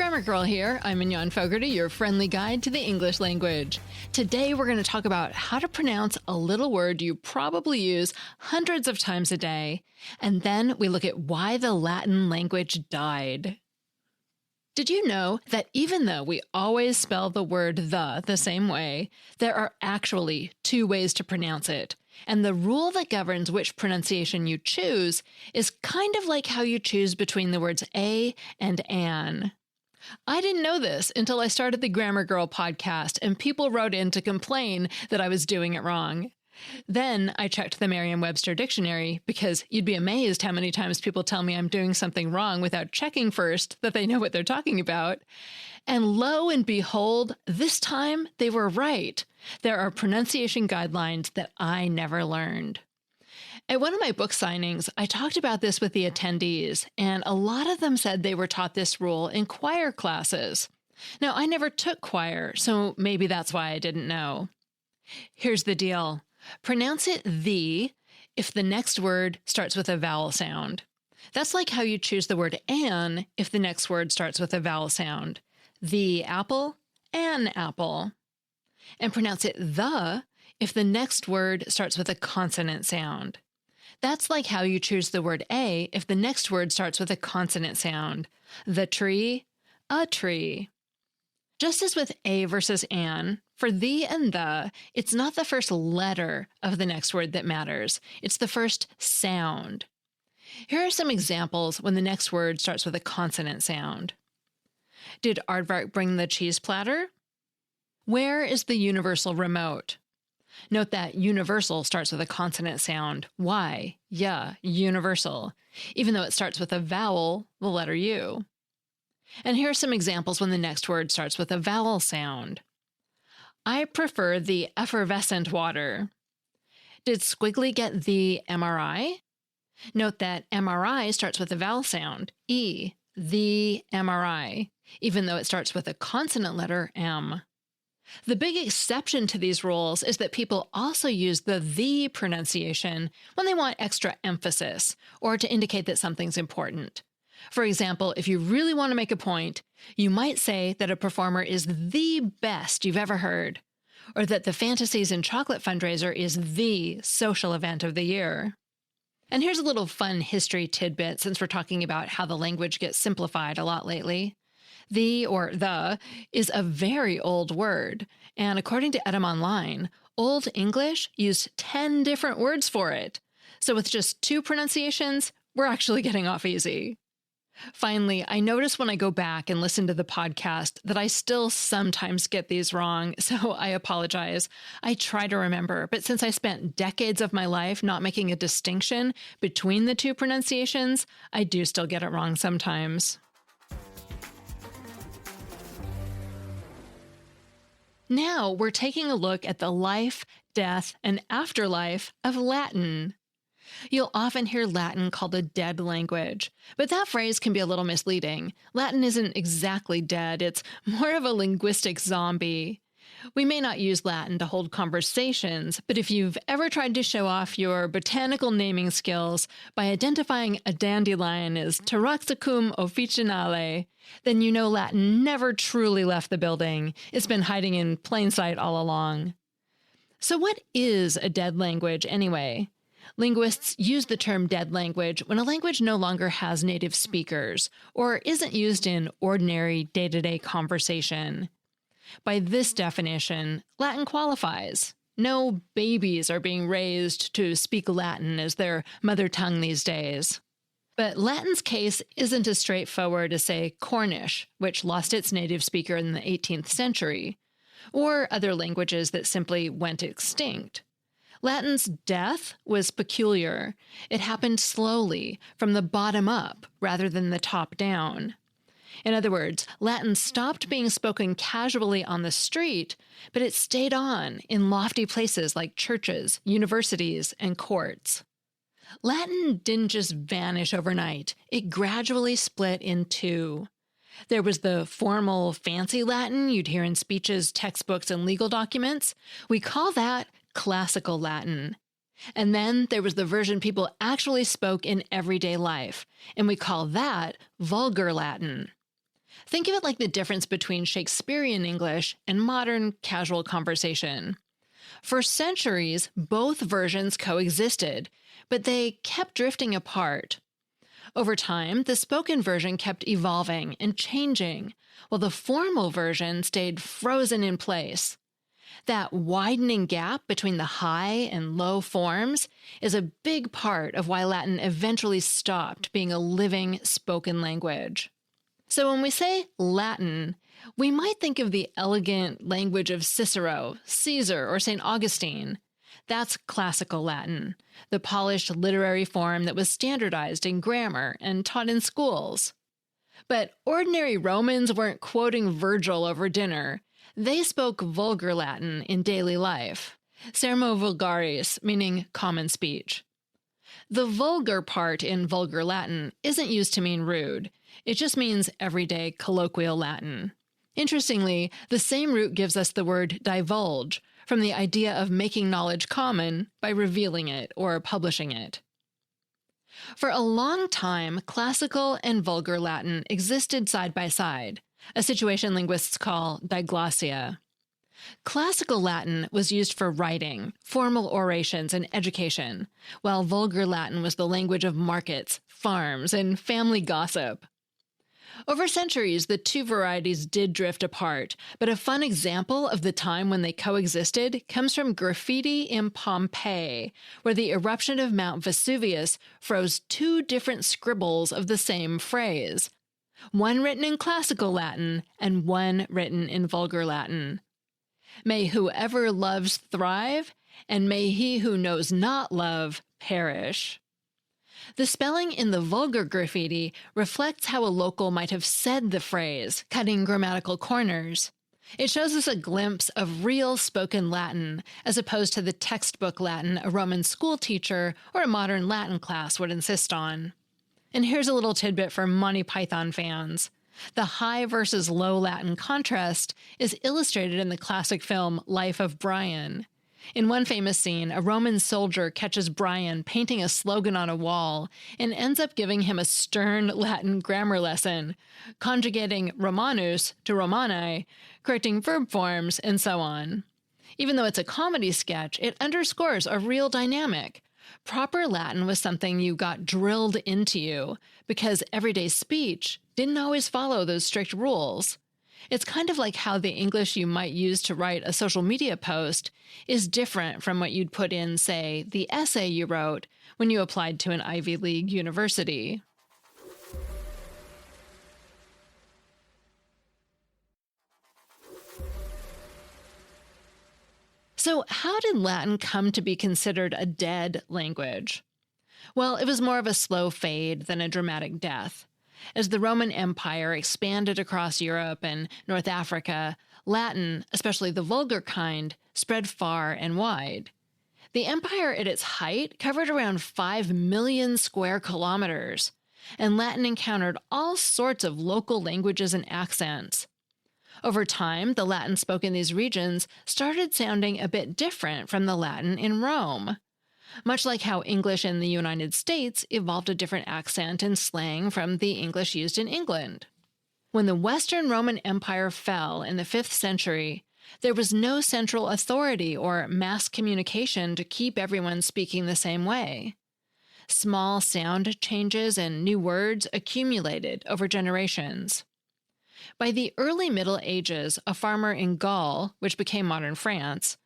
Grammar Girl here. I'm Mignon Fogarty, your friendly guide to the English language. Today we're going to talk about how to pronounce a little word you probably use hundreds of times a day, and then we look at why the Latin language died. Did you know that even though we always spell the word the same way, there are actually two ways to pronounce it? And the rule that governs which pronunciation you choose is kind of like how you choose between the words a and an. I didn't know this until I started the Grammar Girl podcast and people wrote in to complain that I was doing it wrong. Then I checked the Merriam-Webster dictionary because you'd be amazed how many times people tell me I'm doing something wrong without checking first that they know what they're talking about. And lo and behold, this time they were right. There are pronunciation guidelines that I never learned. At one of my book signings, I talked about this with the attendees, and a lot of them said they were taught this rule in choir classes. Now, I never took choir, so maybe that's why I didn't know. Here's the deal. Pronounce it the if the next word starts with a vowel sound. That's like how you choose the word an if the next word starts with a vowel sound. The apple, an apple. And pronounce it the if the next word starts with a consonant sound. That's like how you choose the word a if the next word starts with a consonant sound. The tree, a tree. Just as with a versus an, for the and the, it's not the first letter of the next word that matters. It's the first sound. Here are some examples when the next word starts with a consonant sound. Did Aardvark bring the cheese platter? Where is the universal remote? Note that universal starts with a consonant sound. Why? Yeah, universal. Even though it starts with a vowel, the letter U. And here are some examples when the next word starts with a vowel sound. I prefer the effervescent water. Did Squiggly get the MRI? Note that MRI starts with a vowel sound, E, the MRI, even though it starts with a consonant letter, M. The big exception to these rules is that people also use the pronunciation when they want extra emphasis or to indicate that something's important. For example, if you really want to make a point, you might say that a performer is the best you've ever heard, or that the Fantasies and Chocolate fundraiser is the social event of the year. And here's a little fun history tidbit since we're talking about how the language gets simplified a lot lately. The, or the, is a very old word, and according to Etymonline, Old English used 10 different words for it. So with just 2 pronunciations, we're actually getting off easy. Finally, I notice when I go back and listen to the podcast that I still sometimes get these wrong, so I apologize. I try to remember, but since I spent decades of my life not making a distinction between the 2 pronunciations, I do still get it wrong sometimes. Now we're taking a look at the life, death, and afterlife of Latin. You'll often hear Latin called a dead language, but that phrase can be a little misleading. Latin isn't exactly dead, it's more of a linguistic zombie. We may not use Latin to hold conversations, but if you've ever tried to show off your botanical naming skills by identifying a dandelion as Taraxacum officinale, then you know Latin never truly left the building. It's been hiding in plain sight all along. So what is a dead language anyway? Linguists use the term dead language when a language no longer has native speakers or isn't used in ordinary day-to-day conversation. By this definition, Latin qualifies. No babies are being raised to speak Latin as their mother tongue these days. But Latin's case isn't as straightforward as, say, Cornish, which lost its native speaker in the 18th century, or other languages that simply went extinct. Latin's death was peculiar. It happened slowly, from the bottom up, rather than the top down. In other words, Latin stopped being spoken casually on the street, but it stayed on in lofty places like churches, universities, and courts. Latin didn't just vanish overnight. It gradually split in 2. There was the formal, fancy Latin you'd hear in speeches, textbooks, and legal documents. We call that classical Latin. And then there was the version people actually spoke in everyday life, and we call that vulgar Latin. Think of it like the difference between Shakespearean English and modern casual conversation. For centuries, both versions coexisted, but they kept drifting apart. Over time, the spoken version kept evolving and changing, while the formal version stayed frozen in place. That widening gap between the high and low forms is a big part of why Latin eventually stopped being a living spoken language. So when we say Latin, we might think of the elegant language of Cicero, Caesar, or St. Augustine. That's classical Latin, the polished literary form that was standardized in grammar and taught in schools. But ordinary Romans weren't quoting Virgil over dinner. They spoke vulgar Latin in daily life, sermo vulgaris, meaning common speech. The vulgar part in vulgar Latin isn't used to mean rude. It just means everyday colloquial Latin. Interestingly, the same root gives us the word divulge, from the idea of making knowledge common by revealing it or publishing it. For a long time, classical and vulgar Latin existed side by side, a situation linguists call diglossia. Classical Latin was used for writing, formal orations, and education, while vulgar Latin was the language of markets, farms, and family gossip. Over centuries, the two varieties did drift apart, but a fun example of the time when they coexisted comes from graffiti in Pompeii, where the eruption of Mount Vesuvius froze two different scribbles of the same phrase, one written in classical Latin and one written in vulgar Latin. May whoever loves thrive, and may he who knows not love perish. The spelling in the vulgar graffiti reflects how a local might have said the phrase, cutting grammatical corners. It shows us a glimpse of real spoken Latin, as opposed to the textbook Latin a Roman school teacher or a modern Latin class would insist on. And here's a little tidbit for Monty Python fans. The high versus low Latin contrast is illustrated in the classic film Life of Brian. In one famous scene, a Roman soldier catches Brian painting a slogan on a wall and ends up giving him a stern Latin grammar lesson, conjugating Romanus to Romani, correcting verb forms, and so on. Even though it's a comedy sketch, it underscores a real dynamic. Proper Latin was something you got drilled into you, because everyday speech didn't always follow those strict rules. It's kind of like how the English you might use to write a social media post is different from what you'd put in, say, the essay you wrote when you applied to an Ivy League university. So, how did Latin come to be considered a dead language? Well, it was more of a slow fade than a dramatic death. As the Roman Empire expanded across Europe and North Africa, Latin, especially the vulgar kind, spread far and wide. The empire at its height covered around 5 million square kilometers, and Latin encountered all sorts of local languages and accents. Over time, the Latin spoken in these regions started sounding a bit different from the Latin in Rome. Much like how English in the United States evolved a different accent and slang from the English used in England. When the Western Roman Empire fell in the 5th century, there was no central authority or mass communication to keep everyone speaking the same way. Small sound changes and new words accumulated over generations. By the early Middle Ages, a farmer in Gaul, which became modern France,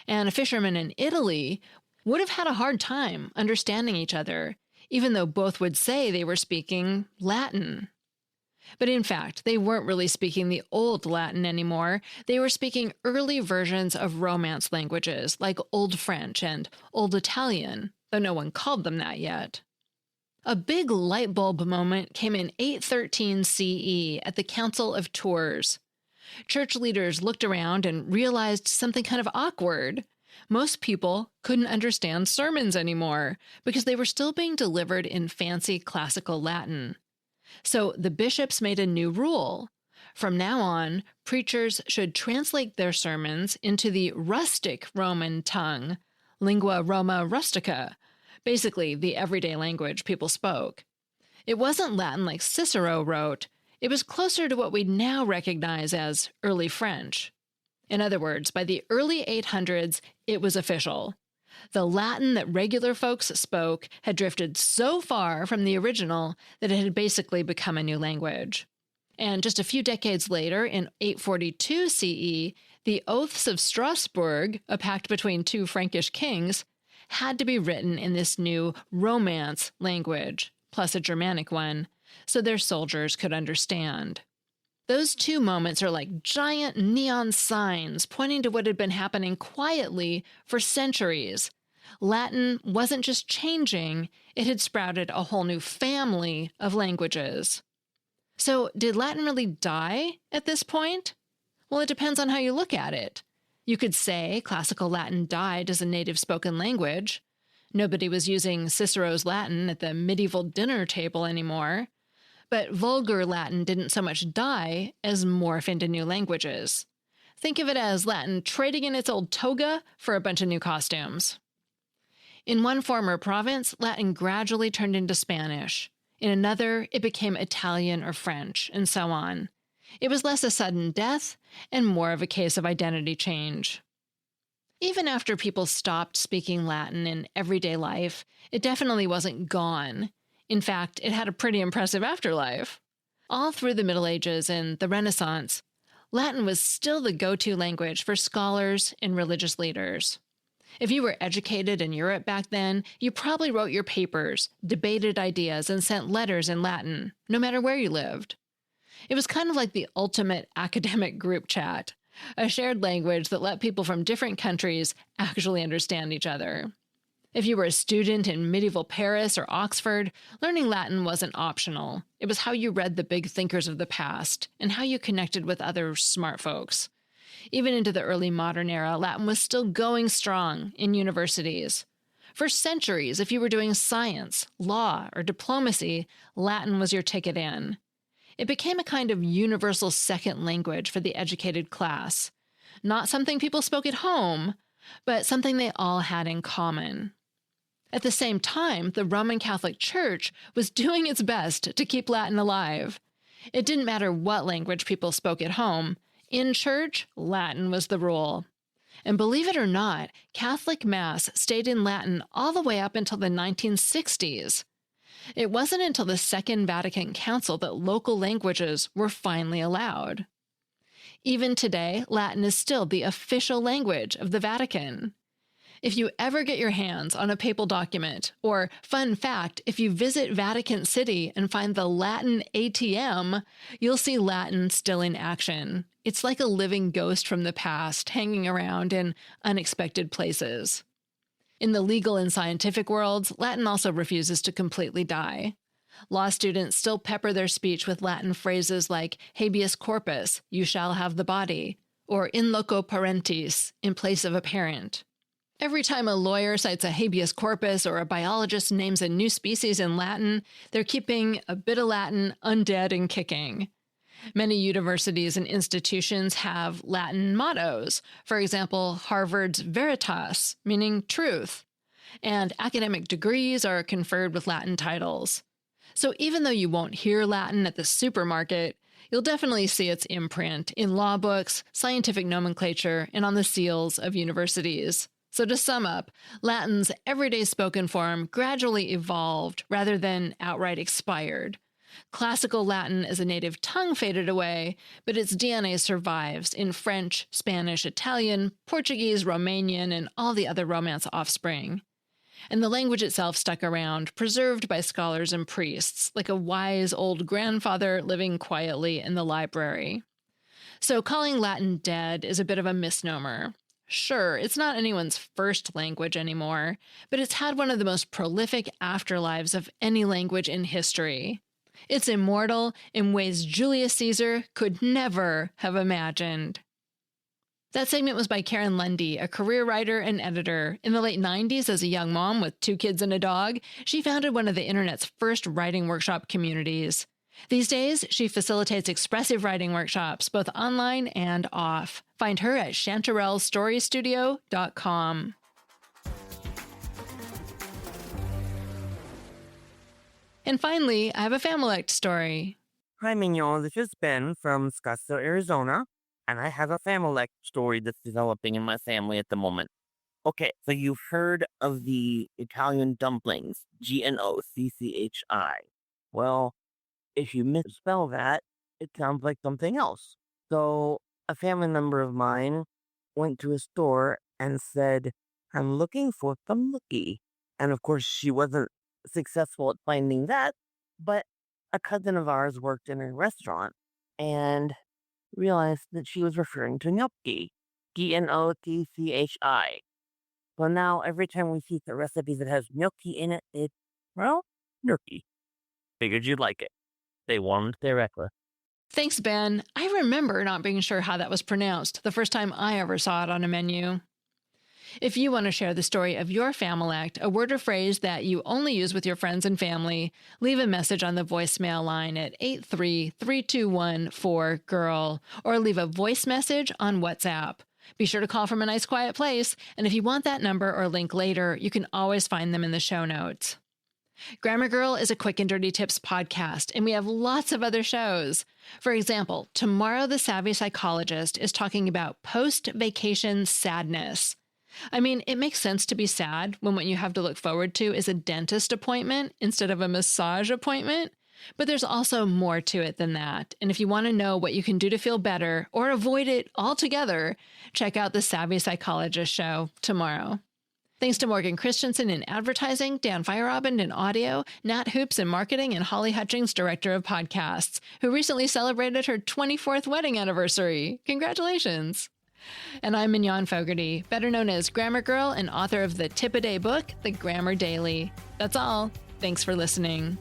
and a fisherman in Italy would have had a hard time understanding each other, even though both would say they were speaking Latin. But in fact, they weren't really speaking the old Latin anymore. They were speaking early versions of Romance languages, like Old French and Old Italian, though no one called them that yet. A big light bulb moment came in 813 CE at the Council of Tours. Church leaders looked around and realized something kind of awkward. Most people couldn't understand sermons anymore because they were still being delivered in fancy classical Latin. So the bishops made a new rule. From now on, preachers should translate their sermons into the rustic Roman tongue, lingua Roma rustica, basically the everyday language people spoke. It wasn't Latin like Cicero wrote. It was closer to what we now recognize as early French. In other words, by the early 800s, it was official. The Latin that regular folks spoke had drifted so far from the original that it had basically become a new language. And just a few decades later, in 842 CE, the Oaths of Strasbourg, a pact between two Frankish kings, had to be written in this new Romance language, plus a Germanic one, so their soldiers could understand. Those two moments are like giant neon signs pointing to what had been happening quietly for centuries. Latin wasn't just changing, it had sprouted a whole new family of languages. So, did Latin really die at this point? Well, it depends on how you look at it. You could say classical Latin died as a native spoken language. Nobody was using Cicero's Latin at the medieval dinner table anymore. But vulgar Latin didn't so much die as morph into new languages. Think of it as Latin trading in its old toga for a bunch of new costumes. In one former province, Latin gradually turned into Spanish. In another, it became Italian or French, and so on. It was less a sudden death and more of a case of identity change. Even after people stopped speaking Latin in everyday life, it definitely wasn't gone. In fact, it had a pretty impressive afterlife. All through the Middle Ages and the Renaissance, Latin was still the go-to language for scholars and religious leaders. If you were educated in Europe back then, you probably wrote your papers, debated ideas, and sent letters in Latin, no matter where you lived. It was kind of like the ultimate academic group chat, a shared language that let people from different countries actually understand each other. If you were a student in medieval Paris or Oxford, learning Latin wasn't optional. It was how you read the big thinkers of the past and how you connected with other smart folks. Even into the early modern era, Latin was still going strong in universities. For centuries, if you were doing science, law, or diplomacy, Latin was your ticket in. It became a kind of universal second language for the educated class. Not something people spoke at home, but something they all had in common. At the same time, the Roman Catholic Church was doing its best to keep Latin alive. It didn't matter what language people spoke at home. In church, Latin was the rule. And believe it or not, Catholic Mass stayed in Latin all the way up until the 1960s. It wasn't until the Second Vatican Council that local languages were finally allowed. Even today, Latin is still the official language of the Vatican. If you ever get your hands on a papal document, or fun fact, if you visit Vatican City and find the Latin ATM, you'll see Latin still in action. It's like a living ghost from the past hanging around in unexpected places. In the legal and scientific worlds, Latin also refuses to completely die. Law students still pepper their speech with Latin phrases like habeas corpus, you shall have the body, or in loco parentis, in place of a parent. Every time a lawyer cites a habeas corpus or a biologist names a new species in Latin, they're keeping a bit of Latin undead and kicking. Many universities and institutions have Latin mottos. For example, Harvard's Veritas, meaning truth. And academic degrees are conferred with Latin titles. So even though you won't hear Latin at the supermarket, you'll definitely see its imprint in law books, scientific nomenclature, and on the seals of universities. So to sum up, Latin's everyday spoken form gradually evolved rather than outright expired. Classical Latin as a native tongue faded away, but its DNA survives in French, Spanish, Italian, Portuguese, Romanian, and all the other Romance offspring. And the language itself stuck around, preserved by scholars and priests, like a wise old grandfather living quietly in the library. So calling Latin dead is a bit of a misnomer. Sure, it's not anyone's first language anymore, but it's had one of the most prolific afterlives of any language in history. It's immortal in ways Julius Caesar could never have imagined. That segment was by Karen Lundy, a career writer and editor. In the late 90s, as a young mom with 2 kids and a dog, she founded one of the internet's first writing workshop communities. These days, she facilitates expressive writing workshops, both online and off. Find her at chanterellestorystudio.com. And finally, I have a Familect story. Hi, Mignon. This is Ben from Scottsdale, Arizona, and I have a family story that's developing in my family at the moment. Okay, so you've heard of the Italian dumplings, Gnocchi. Well, if you misspell that, it sounds like something else. So, a family member of mine went to a store and said, I'm looking for some lookie. And of course, she wasn't successful at finding that, but a cousin of ours worked in a restaurant and realized that she was referring to gnocchi, Gnocchi. So now every time we see a recipe that has gnocchi in it, it's, well, gnocchi. Figured you'd like it. They warmed directly. Thanks, Ben. I remember not being sure how that was pronounced the first time I ever saw it on a menu. If you want to share the story of your Familect, a word or phrase that you only use with your friends and family, leave a message on the voicemail line at 833-214-GIRL or leave a voice message on WhatsApp. Be sure to call from a nice quiet place, and if you want that number or link later, you can always find them in the show notes. Grammar Girl is a quick and dirty tips podcast, and we have lots of other shows. For example, tomorrow the Savvy Psychologist is talking about post-vacation sadness. I mean, it makes sense to be sad when what you have to look forward to is a dentist appointment instead of a massage appointment. But there's also more to it than that. And if you want to know what you can do to feel better or avoid it altogether, check out the Savvy Psychologist show tomorrow. Thanks to Morgan Christensen in advertising, Dan Feierabend in audio, Nat Hoops in marketing, and Holly Hutchings, director of podcasts, who recently celebrated her 24th wedding anniversary. Congratulations! And I'm Mignon Fogarty, better known as Grammar Girl and author of the Tip-A-Day book, The Grammar Daily. That's all. Thanks for listening.